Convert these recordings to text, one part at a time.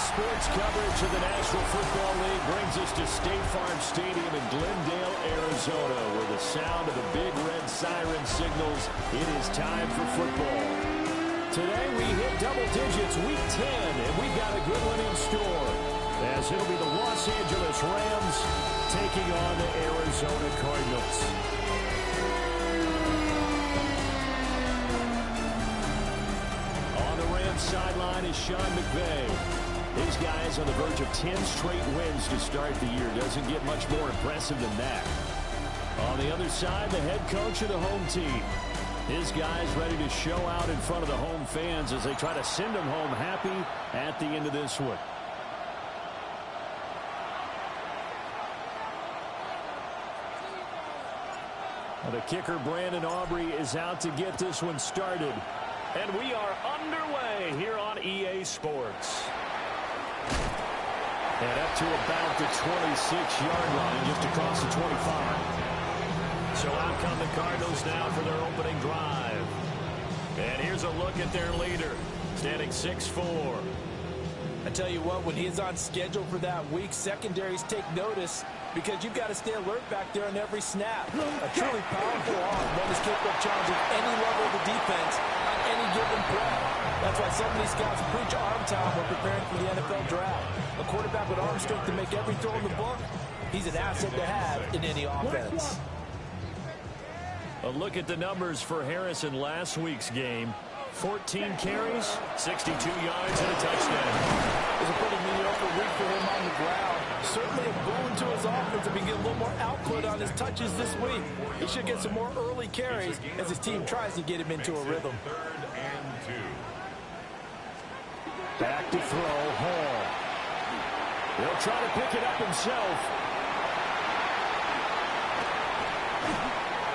Sports coverage of the National Football League brings us to State Farm Stadium in Glendale, Arizona, where the sound of the big red siren signals it is time for football. Today we hit double digits, week 10, and we've got a good one in store, as it'll be the Los Angeles Rams taking on the Arizona Cardinals. On the Rams sideline is Sean McVay. His guys on the verge of 10 straight wins to start the year. Doesn't get much more impressive than that. On the other side, the head coach of the home team. His guys ready to show out in front of the home fans as they try to send them home happy at the end of this one. The kicker, Brandon Aubrey, is out to get this one started. And we are underway here on EA Sports. And up to about the 26-yard line, just across the 25. So out come the Cardinals now for their opening drive. And here's a look at their leader, standing 6'4". I tell you what, when he's on schedule for that week, secondaries take notice because you've got to stay alert back there on every snap. A truly powerful arm, one is capable of challenging any level of the defense on any given play. That's why so many scouts preach arm talent when preparing for the NFL draft. A quarterback with arm strength to make every throw in the book, he's an asset to have in any offense. A look at the numbers for Harrison last week's game. 14 carries, 62 yards, and a touchdown. It was a pretty mediocre week for him on the ground. Certainly a boon to his offense if he get a little more output on his touches this week. He should get some more early carries as his team tries to get him into a rhythm. Back to throw, Hall. He'll try to pick it up himself.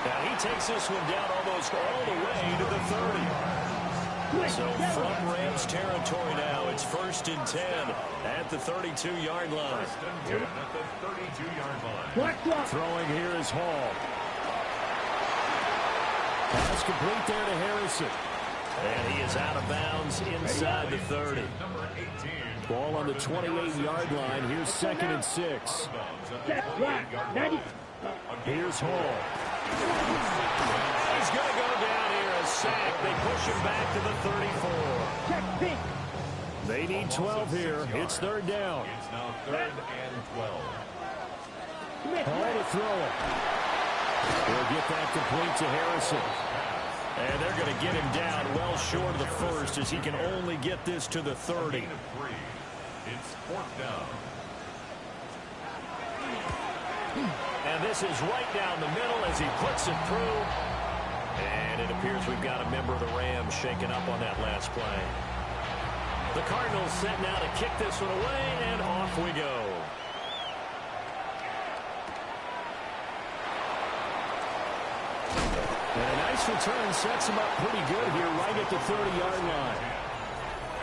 Now he takes this one down almost all the way to the 30. So from Rams territory now, it's 1st and 10 at the 32-yard line. Throwing here is Hall. Pass complete there to Harrison. And he is out of bounds inside the 30. Ball on the 28-yard line. Here's 2nd and 6. Here's Hall. He's going to go down here, a sack. They push him back to the 34. They need 12 here. It's 3rd down. It's now 3rd and 12. Hall to throw it. He'll get that complete to Harrison. And they're going to get him down well short of the 1st as he can only get this to the 30. It's 4th down. And this is right down the middle as he puts it through. And it appears we've got a member of the Rams shaken up on that last play. The Cardinals set now to kick this one away, and off we go. And a nice return sets him up pretty good here right at the 30-yard line.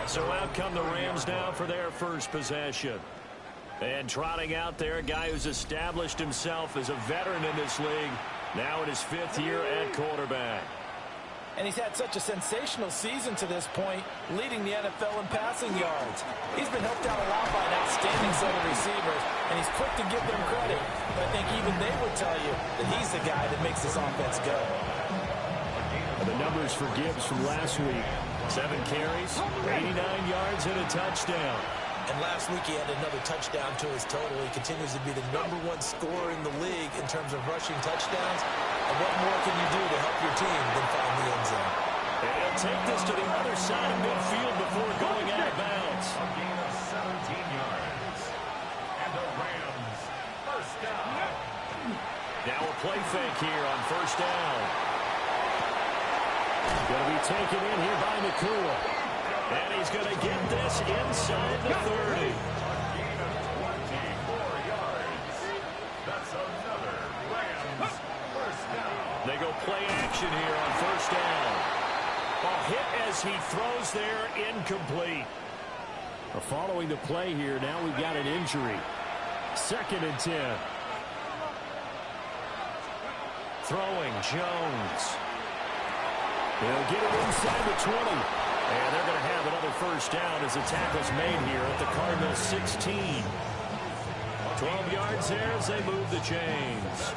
So out come the Rams now for their first possession. And trotting out there, a guy who's established himself as a veteran in this league, now in his 5th year at quarterback. And he's had such a sensational season to this point, leading the NFL in passing yards. He's been helped out a lot by an outstanding set of receivers, and he's quick to give them credit. But I think even they would tell you that he's the guy that makes this offense go. And the numbers for Gibbs from last week: 7 carries, 89 yards, and a touchdown. And last week he had another touchdown to his total. He continues to be the #1 scorer in the league in terms of rushing touchdowns. And what more can you do to help your team than find the end zone? And he'll take this to the other side of midfield before going out of bounds. A gain of 17 yards. And the Rams, 1st down. Now a play fake here on 1st down. Going to be taken in here by Nakua. And he's going to get this inside the 30. A gain of 24 yards. That's another Rams 1st down. They go play action here on 1st down. A hit as he throws there, incomplete. Following the play here, now we've got an injury. 2nd and 10. Throwing, Jones. He'll get it inside the 20. And they're going to have another first down as the tackle's made here at the Cardinals 16. 12 yards there as they move the chains.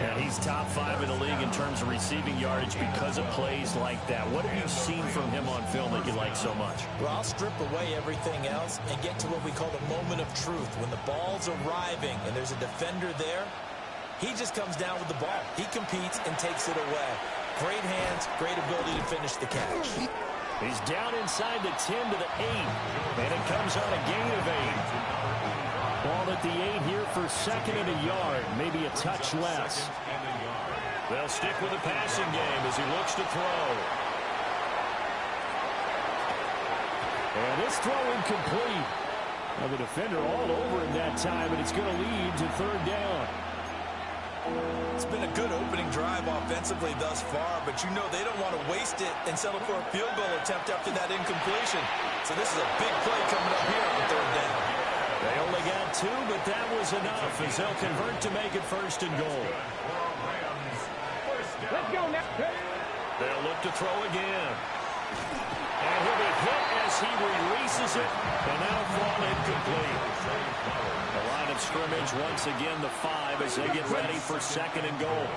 And he's top 5 in the league in terms of receiving yardage because of plays like that. What have you seen from him on film that you like so much? Well, I'll strip away everything else and get to what we call the moment of truth. When the ball's arriving and there's a defender there, he just comes down with the ball. He competes and takes it away. Great hands, great ability to finish the catch. He's down inside the 10 to the 8, and it comes on a gain of 8. Ball at the 8 here for second and a yard, maybe a touch less. They'll stick with the passing game as he looks to throw. And this throw incomplete. Now the defender all over him that time, and it's going to lead to third down. It's been a good opening drive offensively thus far, but you know they don't want to waste it and settle for a field goal attempt after that incompletion. So this is a big play coming up here on third down. They only got 2, but that was enough as they'll convert to make it first and goal. Let's go now. They'll look to throw again. And he'll be hit as he releases it, and that'll fall incomplete. The line of scrimmage once again the 5 as they get ready for second and goal.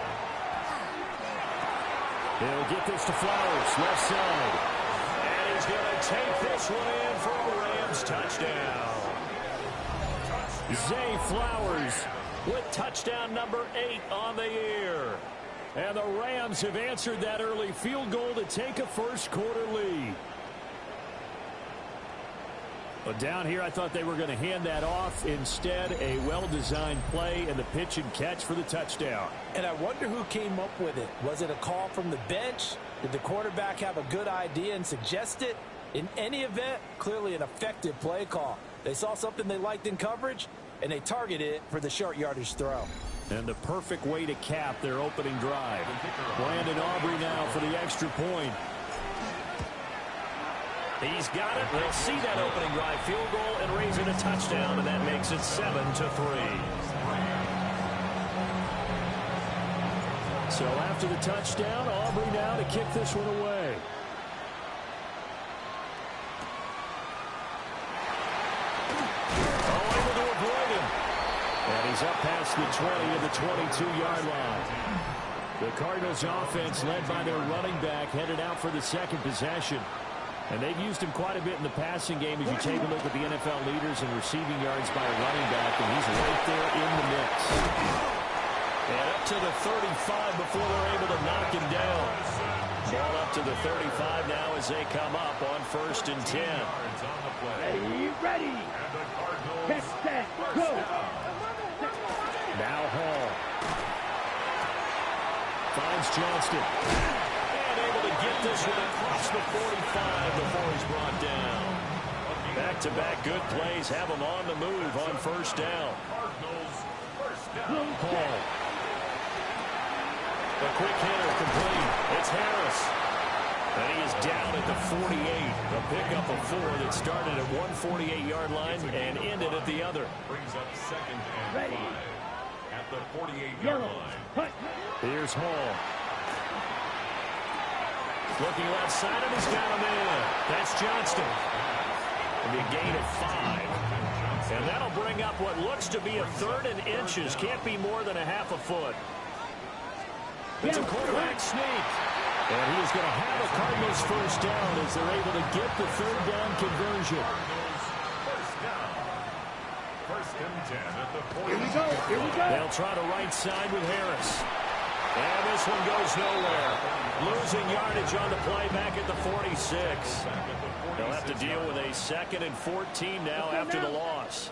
He'll get this to Flowers, left side. And he's going to take this one in for a Rams touchdown. Zay Flowers with touchdown number 8 on the year. And the Rams have answered that early field goal to take a first quarter lead. But down here, I thought they were going to hand that off. Instead, a well-designed play and the pitch and catch for the touchdown. And I wonder who came up with it. Was it a call from the bench? Did the quarterback have a good idea and suggest it? In any event, clearly an effective play call. They saw something they liked in coverage, and they targeted it for the short yardage throw. And the perfect way to cap their opening drive. Brandon Aubrey now for the extra point. He's got it. They'll see that opening drive field goal and raise it a touchdown, and that makes it 7-3. So after the touchdown, Aubrey now to kick this one away. Oh, able to avoid him. And he's up past the 20 of the 22-yard line. The Cardinals offense led by their running back headed out for the second possession. And they've used him quite a bit in the passing game as you take a look at the NFL leaders in receiving yards by a running back, and he's right there in the mix. And up to the 35 before they're able to knock him down. Ball up to the 35 now as they come up on 1st and 10. Ready. Get set. Go. Now Hall. Finds Johnston. And able to get this one across the 45 before he's brought down. Back-to-back good plays have him on the move on 1st down. Hall. A quick hitter complete. It's Harris. And he is down at the 48. A pickup of 4 that started at 148-yard line and ended at the other. Brings up 2nd and 5 at the 48-yard line. Here's Hall. Looking left side, and he's got him in. That's Johnston. It'll be a gain of 5. And that'll bring up what looks to be a 3rd and inches. Can't be more than a half a foot. It's a quarterback sneak. And he is going to have a Cardinals first down as they're able to get the 3rd down conversion. First and 10 at the 40. Here we go. They'll try to right side with Harris. And this one goes nowhere. Losing yardage on the play back at the 46. They'll have to deal with a 2nd and 14 now after the loss.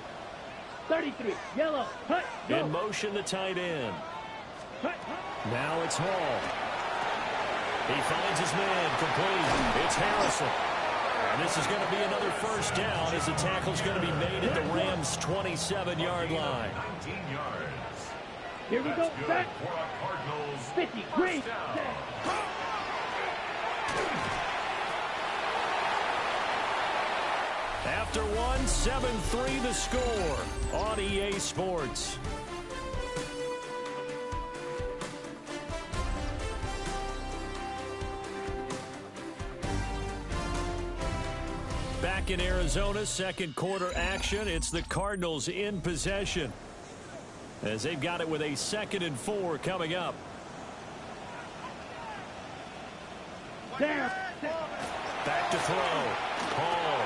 33. Yellow. Hut. In motion, the tight end. Now it's Hall. He finds his man complete. It's Harrison. And this is going to be another first down as the tackle's going to be made at the Rams' 27-yard line. 19 yards. Here we go. Set. 50. Great. After one, 7-3 the score on EA Sports. back in Arizona. Second quarter action. It's the Cardinals in possession, as they've got it with a 2nd and 4 coming up. Back to throw. Hall.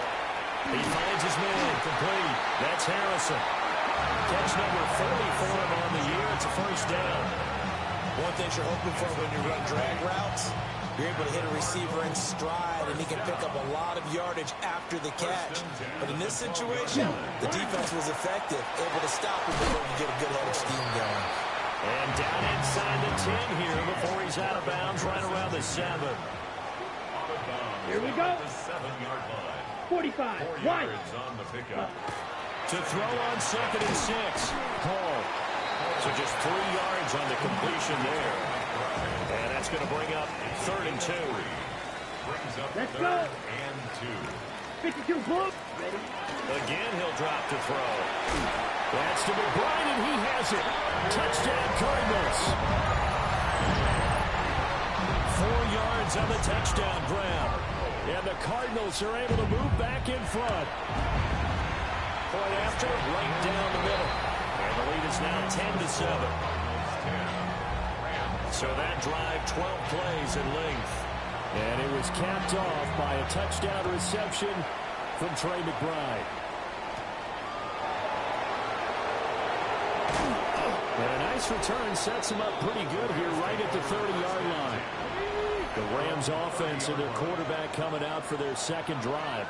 He finds his man. Complete. That's Harrison. Catch number 40 for him on the year. It's a first down. One thing you're hoping for when you run drag routes, you're able to hit a receiver in stride, and he can pick up a lot of yardage after the catch. But in this situation, the defense was effective, able to stop him before you get a good head of steam going. And down inside the 10 here before he's out of bounds, right around the 7. Here we go. The 7-yard line. 45. 4 Wide. yards on the pickup. To throw on 2nd and 6. Hall. So just 3 yards on the completion there. And that's going to bring up 3rd and 2. Brings up Let's 3rd go. and 2. 52 Bulls. Ready? Again, he'll drop to throw. That's to McBride, and he has it. Touchdown, Cardinals. 4 yards on the touchdown grab. And the Cardinals are able to move back in front. Point after, right down the middle. And the lead is now 10-7. So that drive, 12 plays in length. And it was capped off by a touchdown reception from Trey McBride. And a nice return sets him up pretty good here right at the 30-yard line. The Rams offense and their quarterback coming out for their second drive.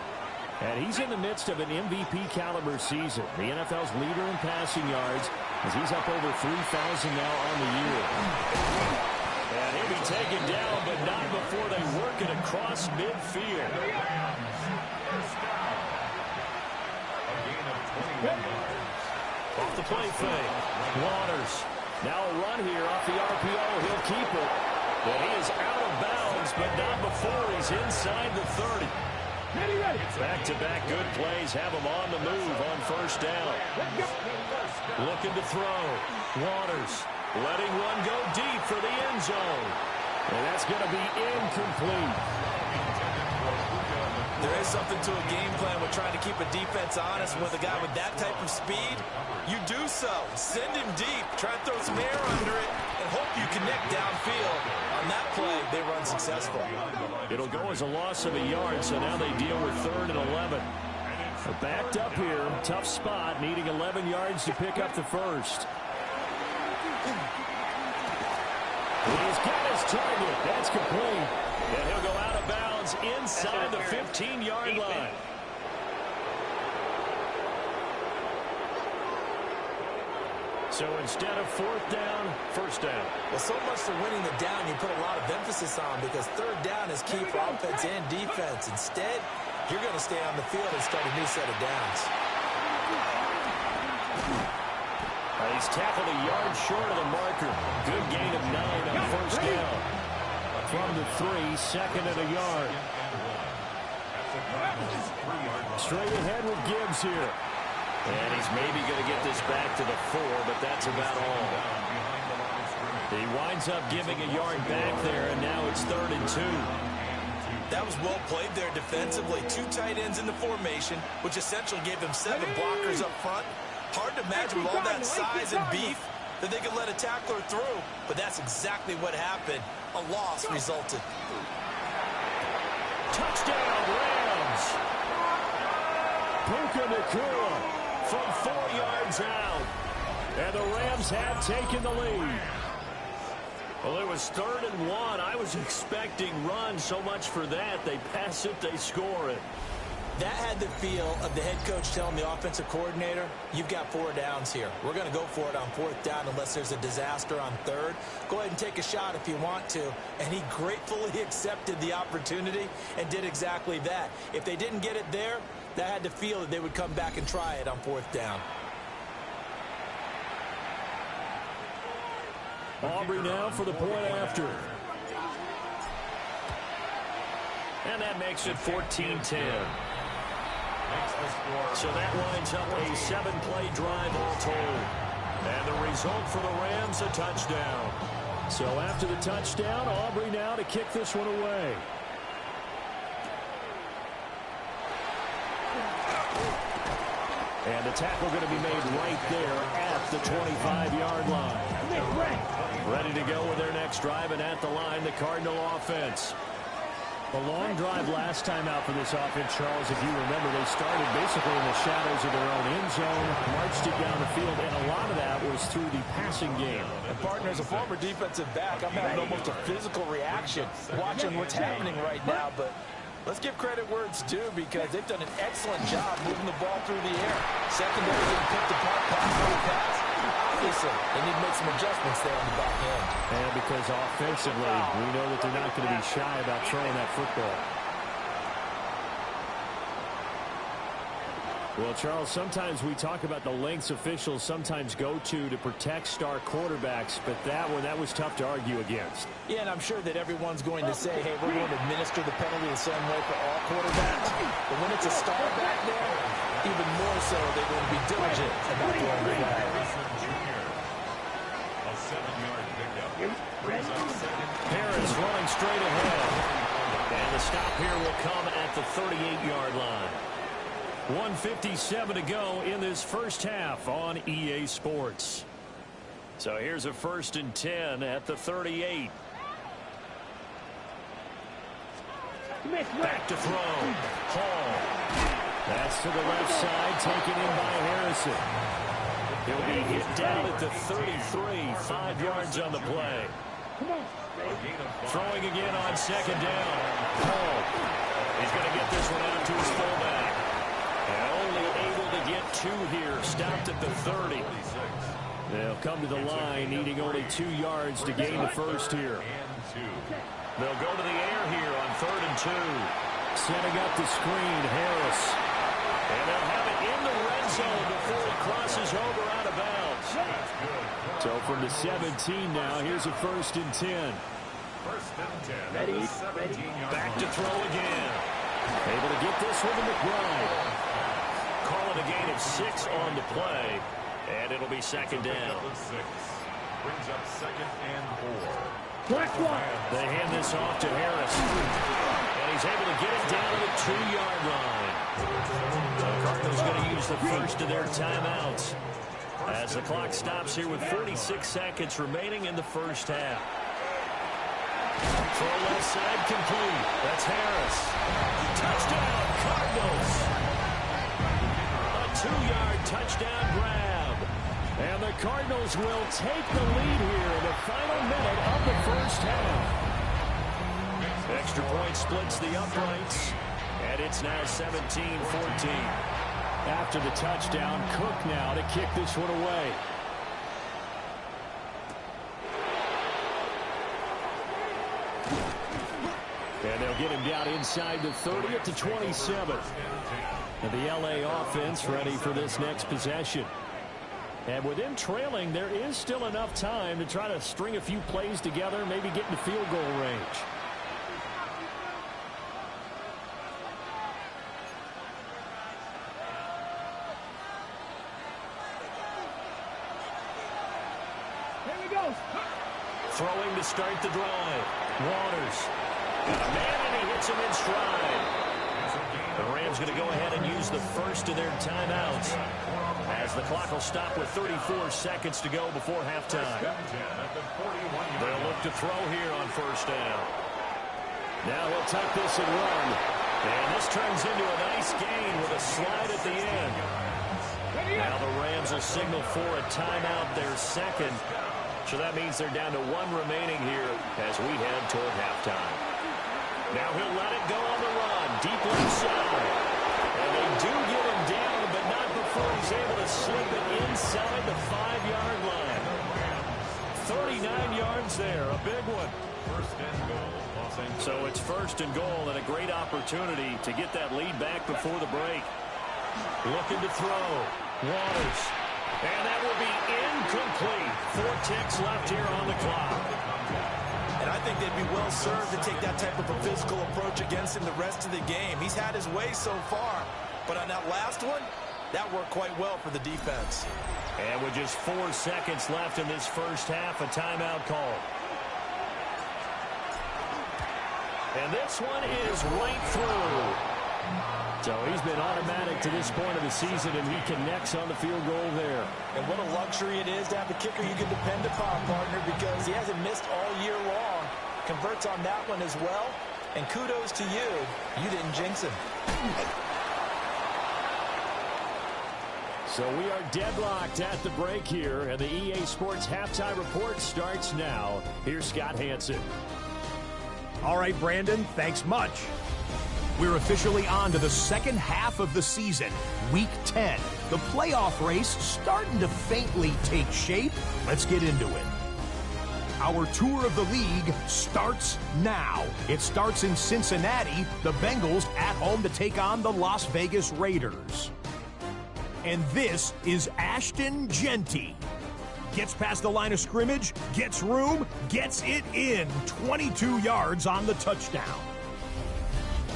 And he's in the midst of an MVP caliber season. The NFL's leader in passing yards, as he's up over 3,000 now on the year. And he'll be taken down, but not before they work it across midfield. Off the play fake. Waters. Now a run here off the RPO. He'll keep it. But he is out of bounds, but not before he's inside the 30. Back-to-back good plays have him on the move on first down. Looking to throw. Waters letting one go deep for the end zone. And that's going to be incomplete. There is something to a game plan with trying to keep a defense honest. With a guy with that type of speed, you do so. Send him deep. Try to throw some air under it and hope you connect downfield. On that play, they run successful. It'll go as a loss of a yard, so now they deal with 3rd and 11. They're backed up here. Tough spot, needing 11 yards to pick up the first. He's got his target. That's complete. And he'll go out of bounds inside the 15-yard line. So instead of 4th down, first down. Well, so much for winning the down, you put a lot of emphasis on, because 3rd down is key for offense and defense. Instead, you're going to stay on the field and start a new set of downs. He's tackled a yard short of the marker. Good gain of 9 on first down. From the 3, 2nd and a yard. Straight ahead with Gibbs here. And he's maybe going to get this back to the 4, but that's about all. He winds up giving a yard back there, and now it's 3rd and 2. That was well played there defensively. 2 tight ends in the formation, which essentially gave them 7 blockers up front. Hard to imagine with all that size and beef that they could let a tackler through, but that's exactly what happened. A loss resulted. Touchdown, Rams! Puka Nacua from 4 yards out. And the Rams have taken the lead. Well, it was 3rd and 1. I was expecting run, so much for that. They pass it, they score it. That had the feel of the head coach telling the offensive coordinator, you've got 4 downs here. We're going to go for it on 4th down unless there's a disaster on 3rd. Go ahead and take a shot if you want to. And he gratefully accepted the opportunity and did exactly that. If they didn't get it there, that had the feel that they would come back and try it on 4th down. Aubrey now for the point after. And that makes it 14-10. So that winds up a 7-play drive all told. And the result for the Rams, a touchdown. So after the touchdown, Aubrey now to kick this one away. And the tackle going to be made right there at the 25-yard line. Ready to go with their next drive, and at the line, the Cardinal offense. A long drive last time out for this offense, Charles. If you remember, they started basically in the shadows of their own end zone, marched it down the field, and a lot of that was through the passing game. And partner, as a former defensive back, I'm having almost a physical reaction watching what's happening right now, but let's give credit where it's due because they've done an excellent job moving the ball through the air. Secondary getting picked apart, pass. Obviously, they need to make some adjustments there on the back end. And because offensively, we know that they're not going to be shy about throwing that football. Well, Charles, sometimes we talk about the lengths officials sometimes go to protect star quarterbacks, but that one, that was tough to argue against. Yeah, and I'm sure that everyone's going to say, hey, we're going to administer the penalty the same way for all quarterbacks. But when it's a star back there, even more so, they're going to be diligent about throwing the flag. A 7-yard pickup. Brings up second. Harris running straight ahead. And the stop here will come at the 38-yard line. 1:57 to go in this first half on EA Sports. So here's a 1st and 10 at the 38. Back to throw. Hall. That's to the left side, taken in by Harrison. He'll be hit down at the 33, 5 yards on the play. Throwing again on 2nd down. Hall. He's going to get this one out to his fullback. And only able to get 2 here. Stopped at the 30. They'll come to the line, needing only 2 yards to gain the first here. They'll go to the air here on 3rd and 2. Setting up the screen, Harris. And they'll have it in the red zone before he crosses over out of bounds. So from the 17 now, here's a 1st and 10. 1st and 10. Ready. Back to throw again. Able to get this one to McBride. Call it a gain of 6 on the play. And it'll be 2nd down. Brings up 2nd and 4. They hand this off to Harris. And he's able to get it down to the 2-yard line. The Cardinals going to use the first of their timeouts as the clock stops here with 46 seconds remaining in the first half. Throw left side complete. That's Harris. Touchdown, Cardinals. A 2-yard touchdown grab. And the Cardinals will take the lead here in the final minute of the first half. Extra point splits the uprights. And it's now 17-14. After the touchdown, Cook now to kick this one away. And they'll get him down inside the 30 at the 27. And the LA offense ready for this next possession. And with them trailing, there is still enough time to try to string a few plays together, maybe get into field goal range. Throwing to start the drive. Waters. Got a man, and he hits him in stride. The Rams going to go ahead and use the first of their timeouts as the clock will stop with 34 seconds to go before halftime. They'll look to throw here on 1st down. Now he'll tuck this and run. And this turns into a nice gain with a slide at the end. Now the Rams will signal for a timeout, their second. So that means they're down to 1 remaining here as we head toward halftime. Now he'll let it go on the run, deep left side. And they do get him down, but not before he's able to slip it inside the 5-yard line. 39 yards there, a big one. 1st and goal. So it's 1st and goal and a great opportunity to get that lead back before the break. Looking to throw. Waters. And that will be incomplete. 4 ticks left here on the clock. And I think they'd be well served to take that type of a physical approach against him the rest of the game. He's had his way so far, but on that last one, that worked quite well for the defense. And with just 4 seconds left in this first half, a timeout call. And this one is right through. So he's been automatic to this point of the season, and he connects on the field goal there. And what a luxury it is to have a kicker you can depend upon, partner, because he hasn't missed all year long. Converts on that one as well. And kudos to you. You didn't jinx him. So we are deadlocked at the break here, and the EA Sports Halftime Report starts now. Here's Scott Hansen. All right, Brandon, thanks much. We're officially on to the second half of the season, Week 10. The playoff race starting to faintly take shape. Let's get into it. Our tour of the league starts now. It starts in Cincinnati, the Bengals at home to take on the Las Vegas Raiders. And this is Ashton Genty. Gets past the line of scrimmage, gets room, gets it in. 22 yards on the touchdown.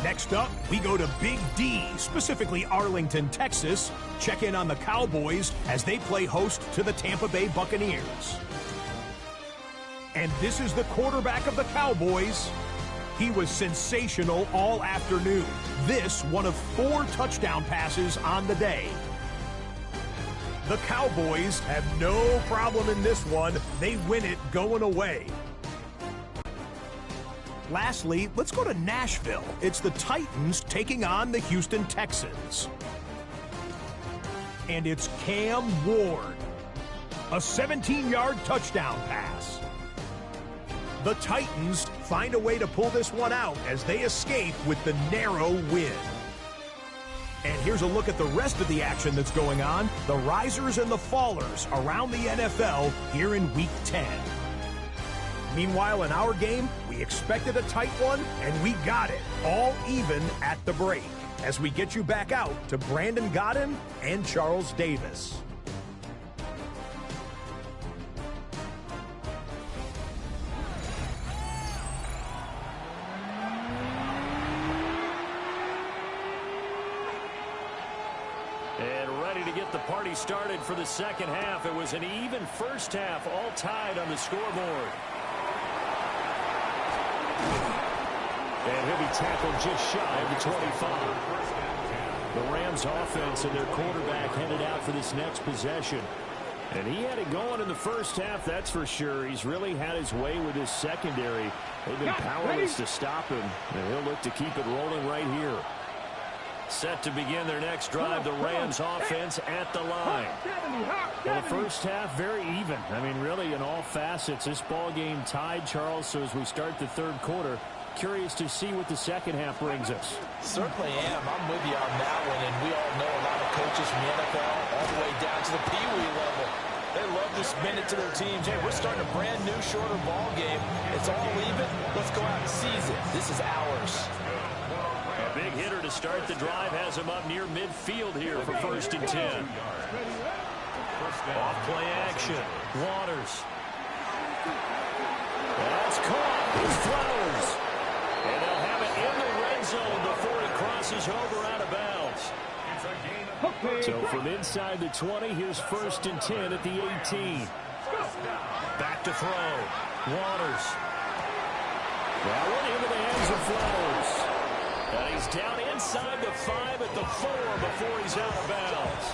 Next up, we go to Big D, specifically Arlington, Texas. Check in on the Cowboys as they play host to the Tampa Bay Buccaneers. And this is the quarterback of the Cowboys. He was sensational all afternoon. This, one of 4 touchdown passes on the day. The Cowboys have no problem in this one. They win it going away. Lastly, let's go to Nashville. It's the Titans taking on the Houston Texans. And it's Cam Ward. A 17-yard touchdown pass. The Titans find a way to pull this one out as they escape with the narrow win. And here's a look at the rest of the action that's going on. The risers and the fallers around the NFL here in Week 10. Meanwhile, in our game, we expected a tight one, and we got it, all even at the break, as we get you back out to Brandon Godden and Charles Davis. And ready to get the party started for the second half. It was an even first half, all tied on the scoreboard. And he'll be tackled just shy of the 25. The Rams offense and their quarterback headed out for this next possession. And he had it going in the first half, that's for sure. He's really had his way with his secondary. They've been powerless to stop him, and he'll look to keep it rolling right here. Set to begin their next drive, the Rams offense at the line. Well, the first half, very even. I mean, really, in all facets, this ball game tied, Charles. So as we start the third quarter, curious to see what the second half brings us. Certainly am. I'm with you on that one, and we all know a lot of coaches from the NFL all the way down to the Pee Wee level. They love to spin it to their teams. Hey, we're starting a brand new, shorter ball game. It's all even. Let's go out and seize it. This is ours. A big hitter to start the drive has him up near midfield here for 1st and 10. Off play action. Waters. That's caught. It's Flowers. And they'll have it in the red zone before he crosses over out of bounds. So from inside the 20, here's 1st and 10 at the 18. Back to throw. Waters. That one into the hands of Flowers. And he's down inside the 5 at the 4 before he's out of bounds.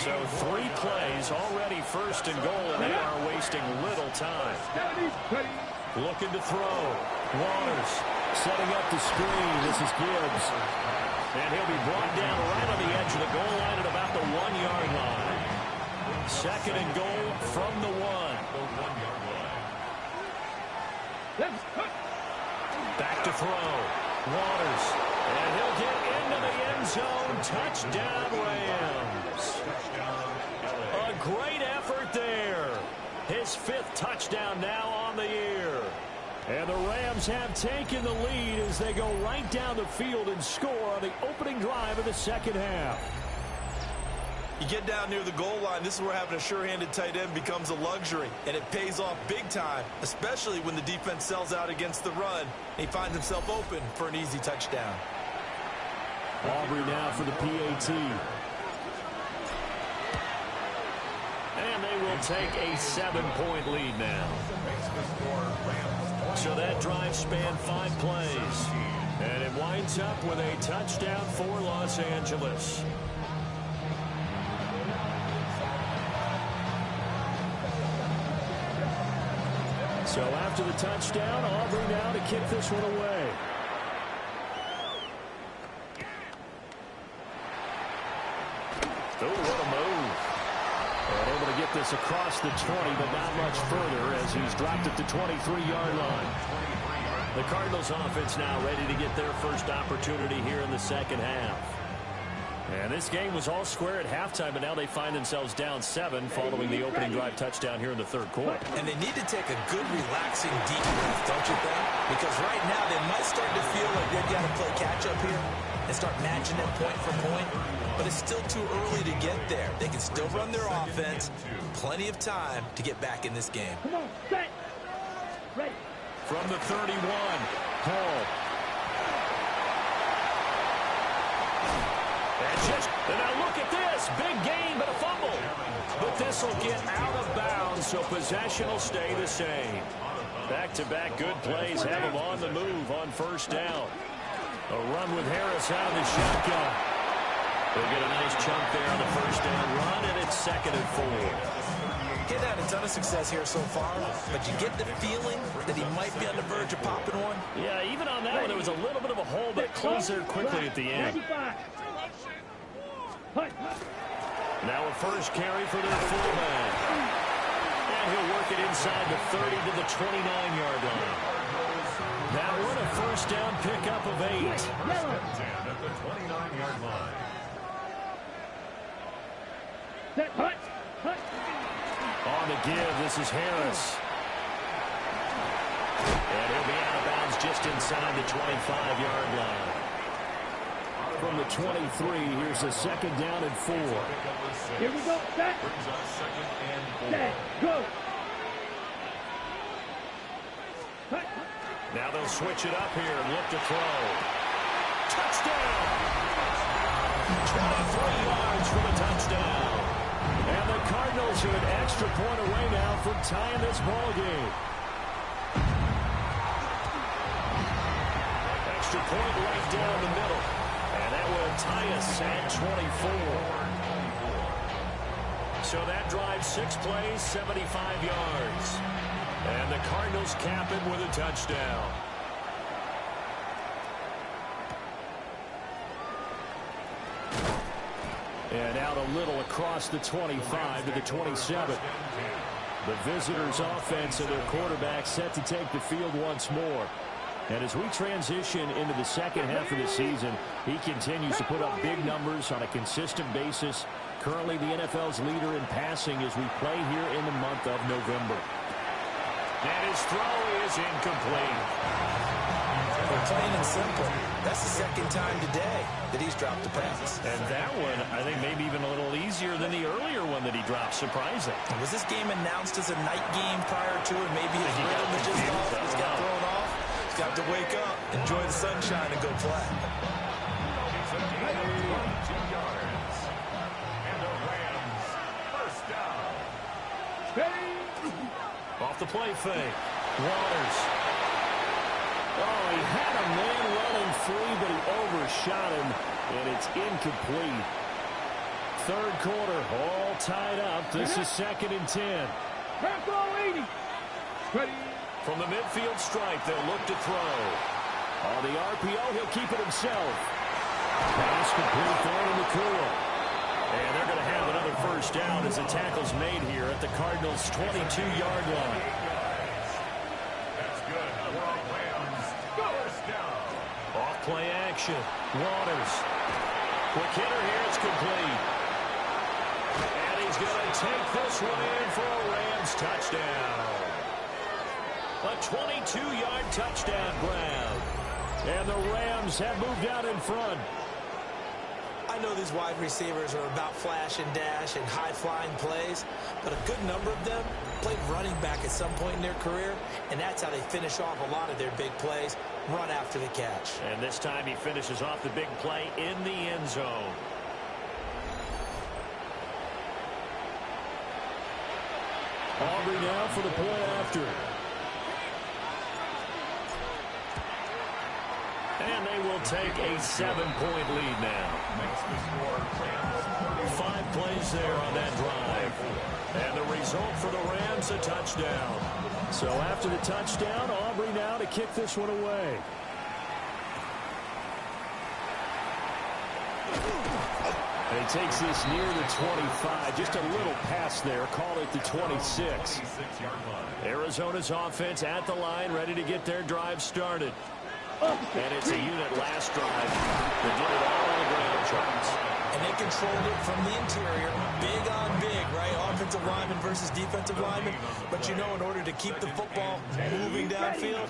So 3 plays, already 1st and goal, and they are wasting little time. Looking to throw. Waters setting up the screen. This is Gibbs. And he'll be brought down right on the edge of the goal line at about the 1-yard line. 2nd and goal from the 1. Back to throw. Waters. And he'll get into the end zone. Touchdown, Rams. A great effort there. His 5th touchdown now on the year. And the Rams have taken the lead as they go right down the field and score on the opening drive of the second half. You get down near the goal line, this is where having a sure-handed tight end becomes a luxury, and it pays off big time, especially when the defense sells out against the run. He finds himself open for an easy touchdown. Aubrey now for the PAT. And they will take a 7-point lead now. So that drive spanned 5 plays. And it winds up with a touchdown for Los Angeles. So after the touchdown, Aubrey now to kick this one away. Oh, what a move. And able to get this across the 20, but not much further as he's dropped at the 23-yard line. The Cardinals offense now ready to get their first opportunity here in the second half. And this game was all square at halftime, but now they find themselves down 7 following the opening drive touchdown here in the third quarter. And they need to take a good, relaxing, deep breath, don't you think? Because right now they might start to feel like they've got to play catch-up here and start matching it point for point. But it's still too early to get there. They can still run their offense. Plenty of time to get back in this game. Come on, set. Ready. From the 31, Paul. And now look at this. Big gain, but a fumble. But this will get out of bounds, so possession will stay the same. Back-to-back good plays have them on the move on first down. A run with Harris out of the shotgun. They'll get a nice chunk there on the first down run, and it's 2nd and 4. He's had a ton of success here so far, but you get the feeling that he might be on the verge of popping one. Yeah, even on that one, there was a little bit of a hole, but it closed there quickly at the end. 95. Now a first carry for their fullback. And he'll work it inside the 30 to the 29-yard line. That one a first down pickup of 8. At the 29-yard line. Set, hut, hut. On the give, this is Harris. And he'll be out of bounds just inside the 25-yard line. From the 23, here's a 2nd down and 4. Here we go, set. Set, go. Hut. Now they'll switch it up here and look to throw. Touchdown! 23 yards for the touchdown. And the Cardinals are an extra point away now from tying this ball game. Extra point right down the middle. And that will tie us at 24. So that drives 6 plays, 75 yards. And the Cardinals cap it with a touchdown. And out a little across the 25 to the 27. The visitors' offense and their quarterback set to take the field once more. And as we transition into the second half of the season, he continues to put up big numbers on a consistent basis. Currently the NFL's leader in passing as we play here in the month of November. And his throw is incomplete. Plain and simple. That's the 2nd time today that he's dropped the pass. And that one, I think, maybe even a little easier than the earlier one that he dropped. Surprising. Was this game announced as a night game prior to it? Maybe his rhythm was just off. He's got thrown off. He's got to wake up, enjoy the sunshine, and go play. It's a gain of 22 yards. And the Rams first down. Off the play fake. Waters. Oh, he had a man running free, but he overshot him, and it's incomplete. Third quarter, all tied up. This is 2nd and 10. From the midfield stripe, they'll look to throw. On the RPO, he'll keep it himself. Pass complete for him to Kua. And they're going to have another first down as the tackle's made here at the Cardinals' 22-yard line. That's good. Rams first down. Off play action. Waters. Quick hitter here. It's complete. And he's going to take this one in for a Rams touchdown. A 22-yard touchdown grab. And the Rams have moved out in front. I know these wide receivers are about flash and dash and high-flying plays, but a good number of them played running back at some point in their career, and that's how they finish off a lot of their big plays, run after the catch. And this time he finishes off the big play in the end zone. Aubrey now for the point after. And they will take a 7-point lead now. 5 plays there on that drive. And the result for the Rams, a touchdown. So after the touchdown, Aubrey now to kick this one away. And he takes this near the 25. Just a little pass there. Call it the 26. Arizona's offense at the line, ready to get their drive started. And it's a unit last drive that did it all on the ground, Charles. And they controlled it from the interior, big on big, right? Offensive lineman versus defensive lineman. But you know, in order to keep the football moving downfield,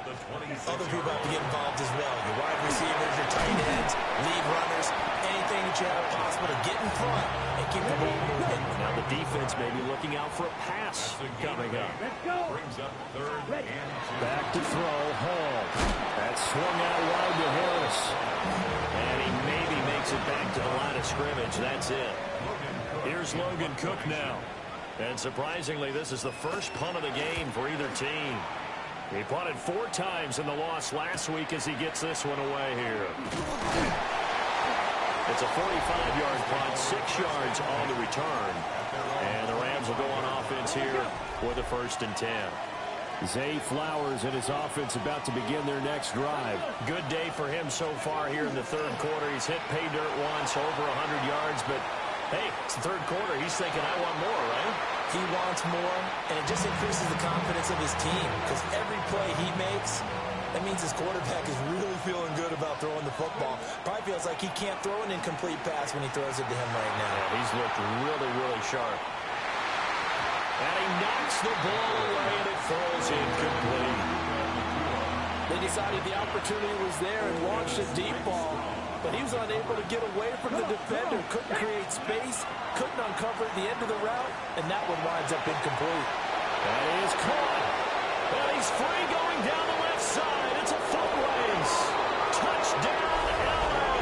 other people have to get involved as well. Your wide receivers, your tight ends, lead runners, anything that you have possible to get in front and keep the ball moving. Now the defense may be looking out for a pass coming up. Brings up 3rd and 2. Back to throw, Hall. That swung out wide to Harris. And he maybe makes it back to the line of scrimmage. That's it. Here's Logan Cook now. And surprisingly, this is the first punt of the game for either team. He punted 4 times in the loss last week as he gets this one away here. It's a 45-yard punt, 6 yards on the return. And the Rams will go on offense here with a 1st and 10. Zay Flowers and his offense about to begin their next drive. Good day for him so far here in the 3rd quarter. He's hit pay dirt once, over 100 yards, but hey, it's the 3rd quarter. He's thinking, I want more, right? He wants more, and it just increases the confidence of his team because every play he makes, that means his quarterback is really feeling good about throwing the football. Probably feels like he can't throw an incomplete pass when he throws it to him right now. Yeah, he's looked really, really sharp. And he knocks the ball away, and it falls incomplete. They decided the opportunity was there and launched a deep ball, but he was unable to get away from the defender, couldn't create space, couldn't uncover the end of the route, and that one winds up incomplete. That is caught. And he's free going down the left side. It's a foot race. Touchdown, LA.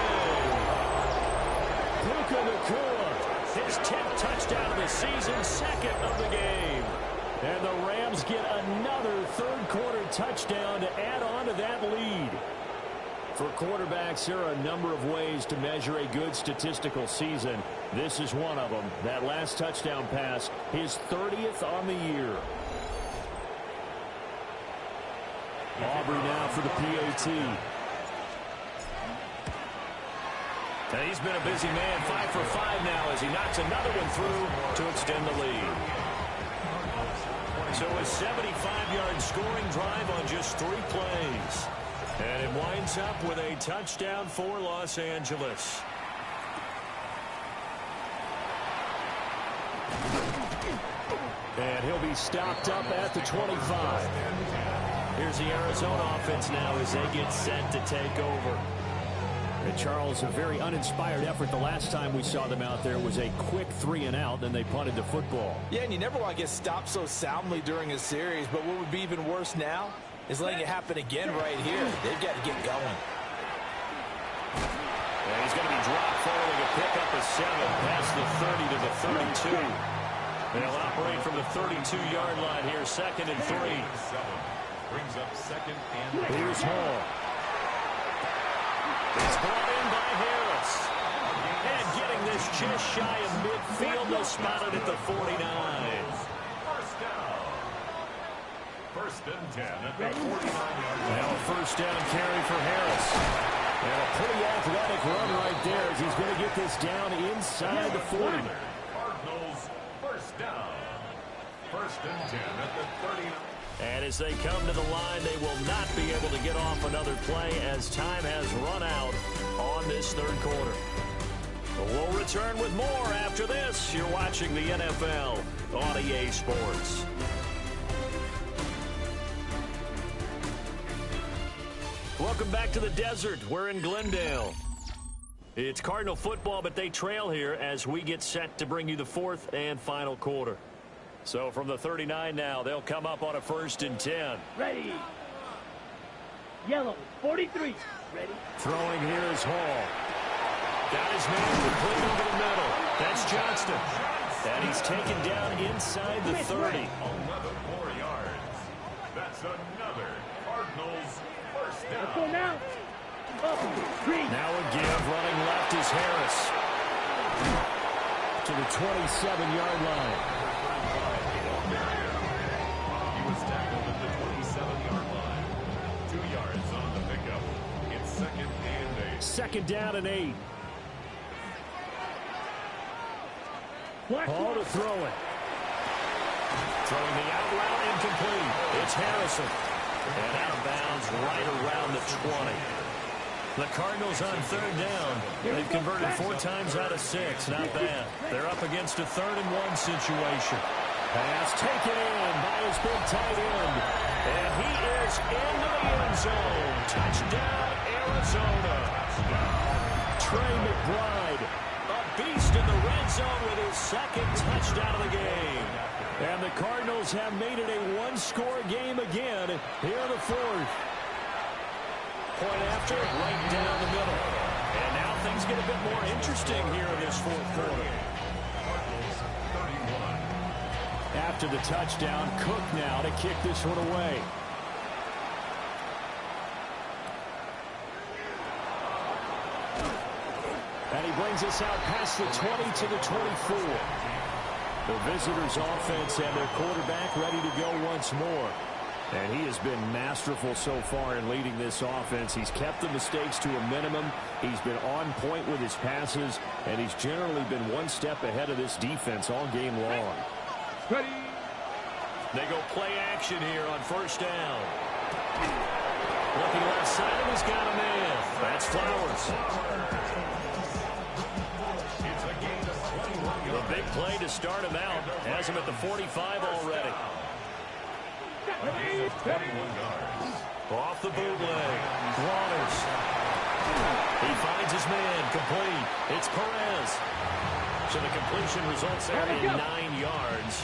Puka Nacua, his 10th touchdown of the season, 2nd of the game. And the Rams get another 3rd quarter touchdown to add on to that lead. For quarterbacks, there are a number of ways to measure a good statistical season. This is one of them. That last touchdown pass, his 30th on the year. Aubrey now for the PAT. And he's been a busy man, 5 for 5 now as he knocks another one through to extend the lead. So a 75-yard scoring drive on just 3 plays. And it winds up with a touchdown for Los Angeles. And he'll be stopped up at the 25. Here's the Arizona offense now as they get set to take over. And Charles, a very uninspired effort the last time we saw them out there was a quick 3 and out, then they punted the football. Yeah, and you never want to get stopped so soundly during a series, but what would be even worse now is letting it happen again right here. They've got to get going. And he's going to be dropped following a pickup of 7 past the 30 to the 32. They'll operate from the 32-yard line here, 2nd and 3. Brings up 2nd and 3. Here's Hall. It's brought in by Harris. And getting this just shy of midfield, they'll spot it at the 49. First down. 1st and 10 at the 49-yard line. Now a 1st down carry for Harris. And a pretty athletic run right there as he's going to get this down inside the 40. Cardinals, 1st down. 1st and 10 at the 39. And as they come to the line, they will not be able to get off another play as time has run out on this 3rd quarter. We'll return with more after this. You're watching the NFL on EA Sports. Welcome back to the desert. We're in Glendale. It's Cardinal football, but they trail here as we get set to bring you the 4th and final quarter. So from the 39 now, they'll come up on a 1st and 10. Ready. Yellow, 43. Ready. Throwing here is Hall. Got his man complete over the middle. That's Johnston. And he's taken down inside the 30. 11 more yards. That's another Cardinals 1st down. Let's go now. Now a give, running left is Harris. To the 27-yard line. He was tackled at the 27-yard line. 2 yards on the pickup. It's 2nd and 8. 2nd down and 8. Ball to throw it. Throwing the out route, incomplete. It's Harrison. And out of bounds right around the 20. The Cardinals on 3rd down. They've converted 4 times out of 6. Not bad. They're up against a 3rd and 1 situation. Pass taken in by his big tight end. And he is into the end zone. Touchdown, Arizona. Trey McBride, a beast in the red zone with his 2nd touchdown of the game. And the Cardinals have made it a 1-score game again here in the 4th. Point after, right down the middle. And now things get a bit more interesting here in this 4th quarter. After the touchdown, Cook now to kick this one away. And he brings us out past the 20 to the 24. The visitors' offense and their quarterback ready to go once more. And he has been masterful so far in leading this offense. He's kept the mistakes to a minimum. He's been on point with his passes, and he's generally been one step ahead of this defense all game long. Ready. They go play action here on 1st down. Looking left side, he's got a man. That's Flowers. The big play to start him out. Has him at the 45 already. Off the bootleg. Waters. He finds his man. Complete. It's Perez. So the completion results there in 9 yards.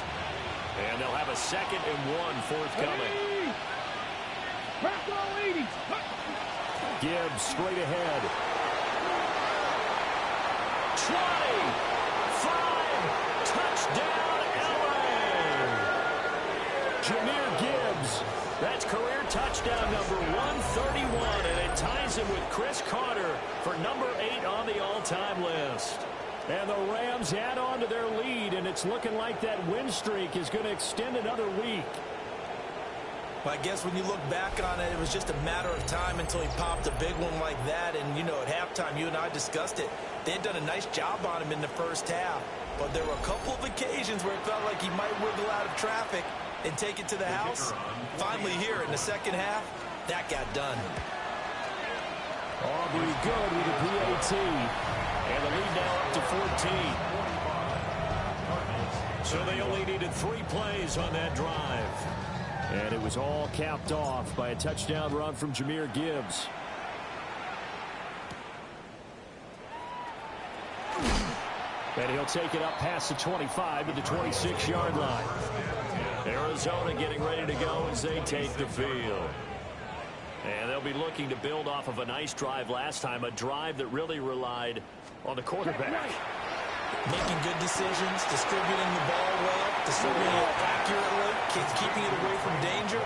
And they'll have a 2nd and 1 forthcoming. Gibbs straight ahead. 20. Touchdown, LA. Jahmyr Gibbs. That's career touchdown number 131, and it ties him with Chris Carter for number 8 on the all-time list. And the Rams add on to their lead, and it's looking like that win streak is going to extend another week. Well, I guess when you look back on it, it was just a matter of time until he popped a big one like that. And, you know, at halftime, you and I discussed it. They had done a nice job on him in the first half. But there were a couple of occasions where it felt like he might wiggle out of traffic and take it to the house. Finally here in the second half, that got done. Aubrey good with the PAT. And the lead now up to 14. So they only needed 3 plays on that drive. And it was all capped off by a touchdown run from Jahmyr Gibbs. And he'll take it up past the 25 to the 26-yard line. Arizona getting ready to go as they take the field. And they'll be looking to build off of a nice drive last time, a drive that really relied on the quarterback. Making good decisions, distributing the ball well, distributing it accurately, keeping it away from danger. A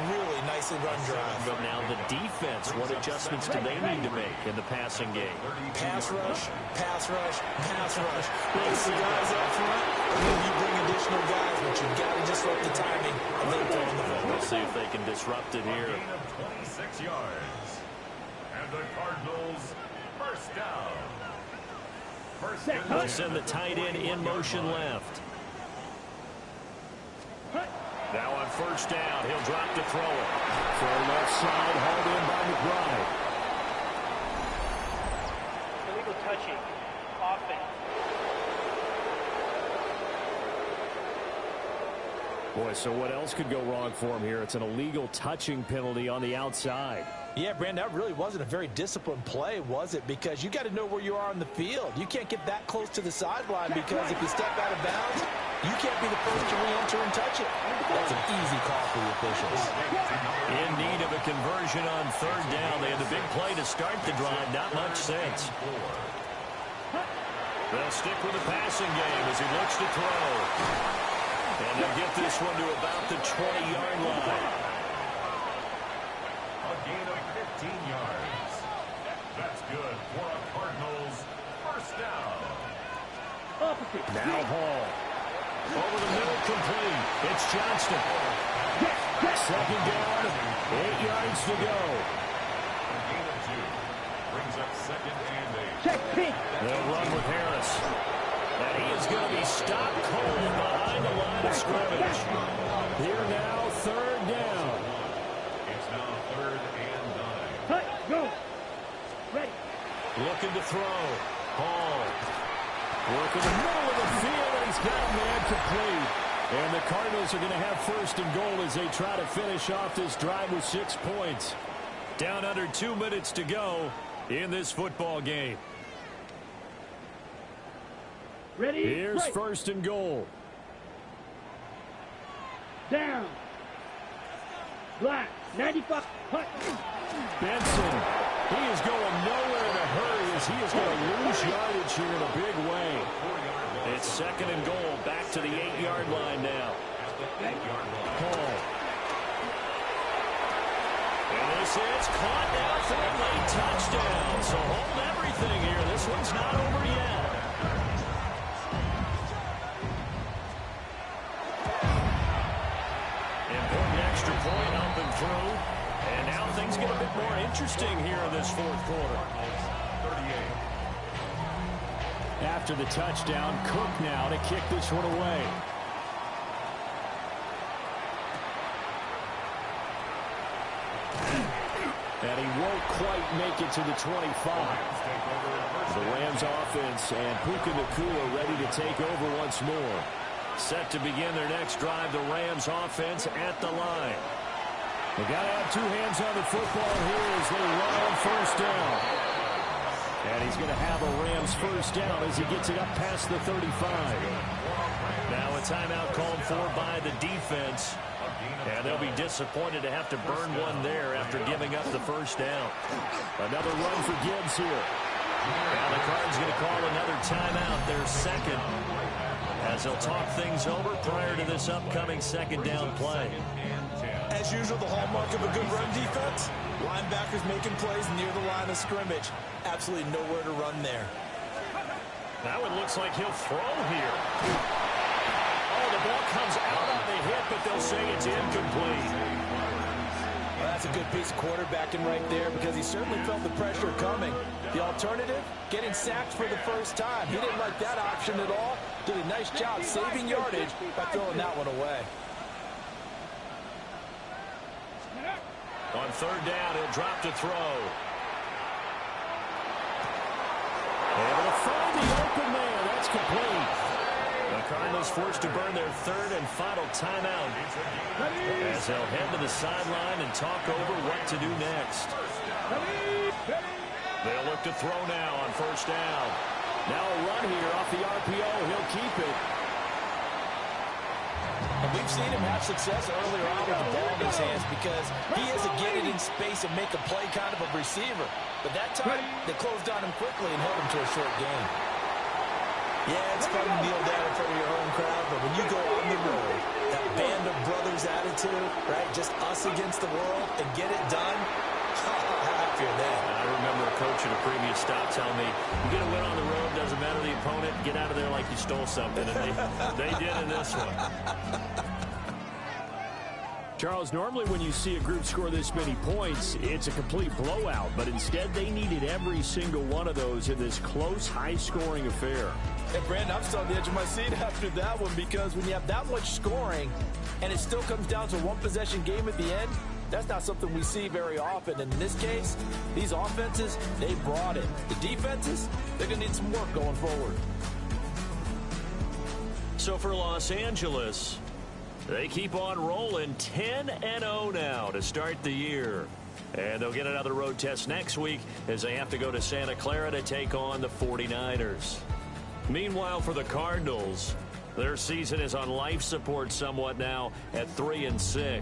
really nicely run drive. But now the defense, what adjustments do they need to make in the passing game? Pass rush, pass rush, pass rush. Race the guys up front, and then you bring additional guys, but you've got to disrupt the timing of them throwing the ball. We'll see if they can disrupt it here. 26 yards. And the Cardinals first down. They'll send the tight end in motion left. Now on first down, he'll drop to throw it. Throw left side, hauled in by McBride. Illegal touching. Offense. Boy, so what else could go wrong for him here? It's an illegal touching penalty on the outside. Yeah, Brandon, that really wasn't a very disciplined play, was it? Because you got to know where you are on the field. You can't get that close to the sideline because if you step out of bounds, you can't be the first to re-enter and touch it. That's an easy call for the officials. In need of a conversion on third down. They had the big play to start the drive. Not much sense. They'll stick with the passing game as he looks to throw. And they'll get this one to about the 20-yard line. A gain of 15 yards. That's good for a Cardinals first down. Opposite. Now Hall. Over the middle, complete. It's Johnston. Second down, 8 yards to go. Gain of 2. Brings up second and 8. Check pink. They'll run with Harris. And he is going to be stopped cold behind the line of scrimmage. Here now, third down. It's now third and 9. Cut. Go. Ready. Looking to throw. Hall. Working the middle of the field, and he's got a man complete. And the Cardinals are going to have first and goal as they try to finish off this drive with 6 points. Down under 2 minutes to go in this football game. Ready. Here's right. first and goal. Down. Black. 95. Cut. Benson, he is going nowhere in a hurry as he is going to lose yardage here in a big way. It's second and goal, back to the 8-yard line now. Hall. And this is caught now for a late touchdown. So hold everything here. This one's not over yet. Important extra point up and through. And now things get a bit more interesting here in this fourth quarter. 38. After the touchdown, Cook now to kick this one away. And he won't quite make it to the 25. The Rams offense and Puka Nacua ready to take over once more. Set to begin their next drive, the Rams offense at the line. They got to have 2 hands on the football here as they run on first down. And he's going to have a Rams first down as he gets it up past the 35. Now a timeout called for by the defense. And they'll be disappointed to have to burn one there after giving up the first down. Another run for Gibbs here. And the Cards going to call another timeout, their second, as they'll talk things over prior to this upcoming second down play. As usual, the hallmark of a good run defense, linebackers making plays near the line of scrimmage. Absolutely nowhere to run there. Now it looks like he'll throw here. Oh, the ball comes out on the hit, but they'll say it's incomplete. Well, that's a good piece of quarterbacking right there because he certainly felt the pressure coming. The alternative, getting sacked for the first time. He didn't like that option at all. Did a nice job saving yardage by throwing that one away. On third down, he'll drop to throw. Able to find the open man. That's complete. The Cardinals forced to burn their third and final timeout as they'll head to the sideline and talk over what to do next. They'll look to throw now on first down. Now a run here off the RPO. He'll keep it. And we've seen him have success earlier on with the ball in his hands because he is a get it in space and make a play kind of a receiver. But that time, they closed on him quickly and held him to a short gain. Yeah, it's fun to kneel down in front of your home crowd, but when you go on the road, that band of brothers attitude, right, just us against the world and get it done, how happy are they? I remember a coach at a previous stop telling me, you get a win on the road, doesn't matter the opponent, get out of there like you stole something, and they did in this one. Charles, normally when you see a group score this many points, it's a complete blowout, but instead they needed every single one of those in this close, high-scoring affair. Hey, Brandon, I'm still on the edge of my seat after that one because when you have that much scoring and it still comes down to a one-possession game at the end, that's not something we see very often. And in this case, these offenses, they brought it. The defenses, they're going to need some work going forward. So for Los Angeles, they keep on rolling 10-0 now to start the year. And they'll get another road test next week as they have to go to Santa Clara to take on the 49ers. Meanwhile, for the Cardinals, their season is on life support somewhat now at 3-6.